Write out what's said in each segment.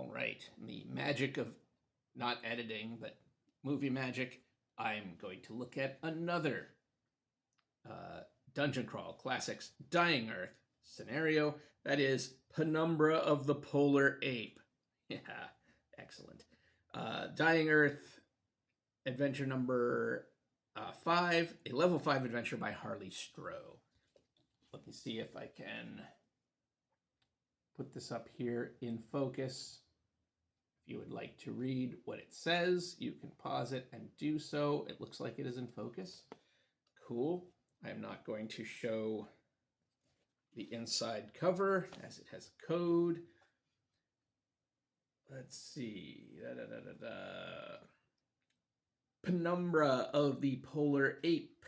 All right, in the magic of not editing, but movie magic, I'm going to look at another Dungeon Crawl Classics Dying Earth scenario. That is Penumbra of the Polar Ape. Yeah, excellent. Dying Earth adventure number 5, a level 5 adventure by Harley Stroh. Let me see if I can put this up here in focus. If you would like to read what it says, you can pause it and do so. It looks like it is in focus. Cool. I am not going to show the inside cover as it has a code. Let's see. Penumbra of the Polar Ape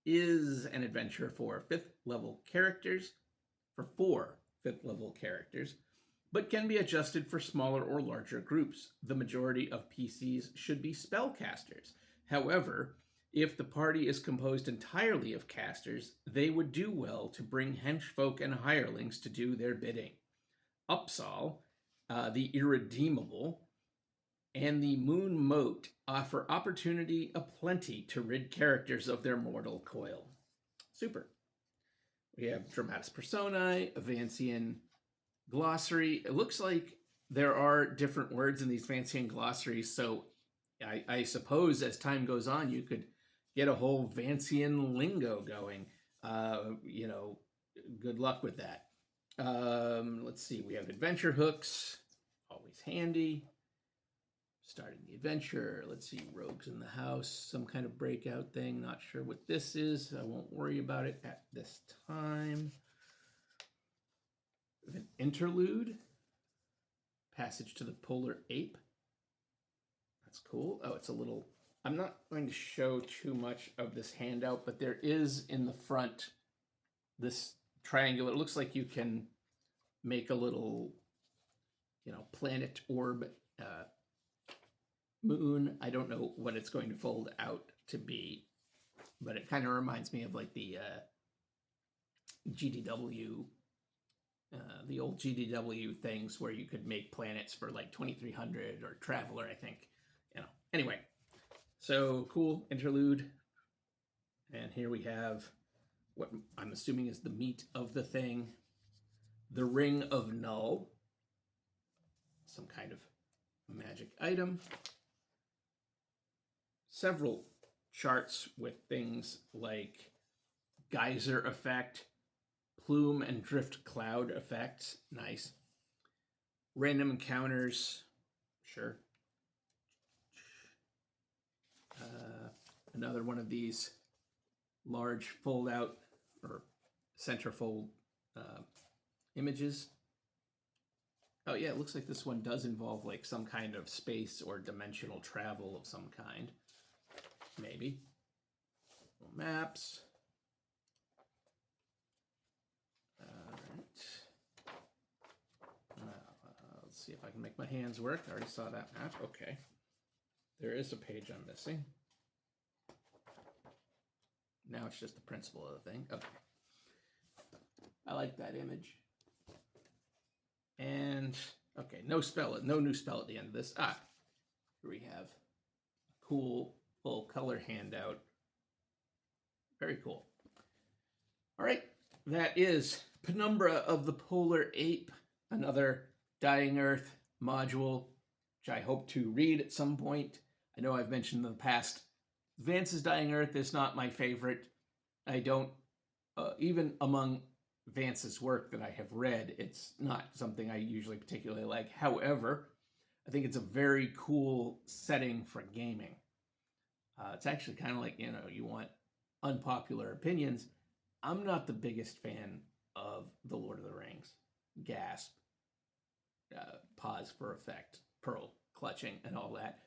is an adventure for 5th level characters, for 4 5th level characters, but can be adjusted for smaller or larger groups. The majority of PCs should be spellcasters. However, if the party is composed entirely of casters, they would do well to bring henchfolk and hirelings to do their bidding. Upsal, the Irredeemable, and the Moon Moat offer opportunity aplenty to rid characters of their mortal coil. Super. We have Dramatis Personae, a Vancian glossary. It looks like there are different words in these Vancian glossaries, so I suppose as time goes on, you could get a whole Vancian lingo going. Good luck with that. Let's see. We have adventure hooks, always handy. Starting the adventure. Let's see. Rogues in the house, some kind of breakout thing. Not sure what this is. I won't worry about it at this time. An interlude. Passage to the Polar Ape. That's cool. Oh, it's a little... I'm not going to show too much of this handout, but there is in the front this triangular. It looks like you can make a little, planet orb moon. I don't know what it's going to fold out to be, but it kind of reminds me of like the GDW, the old GDW things where you could make planets for like 2300 or Traveler, I think. Anyway, so cool interlude. And here we have what I'm assuming is the meat of the thing. The Ring of Null. Some kind of magic item. Several charts with things like geyser effect, plume and drift cloud effects. Nice. Random encounters. Sure. Another one of these large fold out or centerfold images. Oh yeah, it looks like this one does involve like some kind of space or dimensional travel of some kind. Maybe. Maps. All right. Let's see if I can make my hands work. I already saw that map. Okay. There is a page I'm missing. Now it's just the principle of the thing. Okay. I like that image. And, okay, no new spell at the end of this. Here we have a cool full color handout. Very cool. All right, that is Penumbra of the Polar Ape, another Dying Earth module, which I hope to read at some point. I know I've mentioned in the past, Vance's Dying Earth is not my favorite. I don't, even among Vance's work that I have read, it's not something I usually particularly like. However, I think it's a very cool setting for gaming. It's actually kind of like, you want unpopular opinions. I'm not the biggest fan of The Lord of the Rings. Gasp. Pause for effect. Pearl clutching and all that.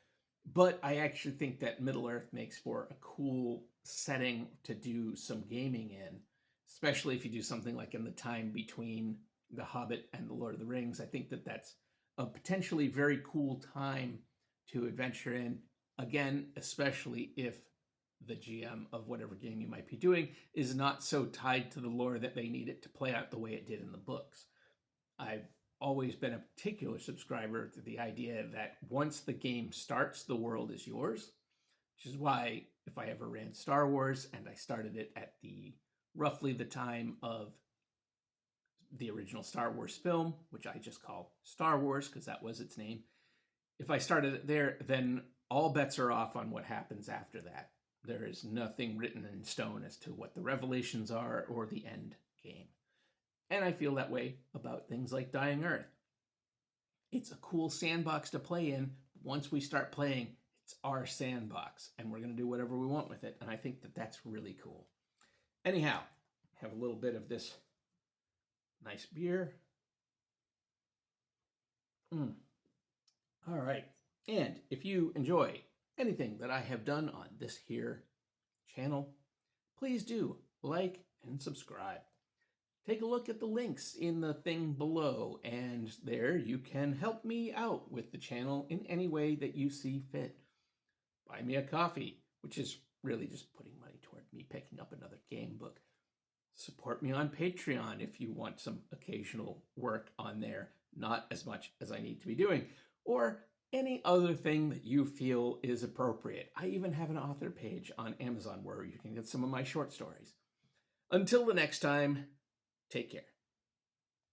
But I actually think that Middle-earth makes for a cool setting to do some gaming in, especially if you do something like in the time between The Hobbit and The Lord of the Rings. I think that that's a potentially very cool time to adventure in. Again, especially if the GM of whatever game you might be doing is not so tied to the lore that they need it to play out the way it did in the books. I've always been a particular subscriber to the idea that once the game starts, the world is yours, which is why if I ever ran Star Wars and I started it at roughly the time of the original Star Wars film, which I just call Star Wars because that was its name. If I started it there, then all bets are off on what happens after that. There is nothing written in stone as to what the revelations are or the end game. And I feel that way about things like Dying Earth. It's a cool sandbox to play in. Once we start playing, it's our sandbox, and we're going to do whatever we want with it. And I think that that's really cool. Anyhow, have a little bit of this nice beer. All right. And if you enjoy anything that I have done on this here channel, please do like and subscribe. Take a look at the links in the thing below, and there you can help me out with the channel in any way that you see fit. Buy me a coffee, which is really just putting money toward me picking up another game book. Support me on Patreon if you want some occasional work on there, not as much as I need to be doing, or any other thing that you feel is appropriate. I even have an author page on Amazon where you can get some of my short stories. Until the next time, take care.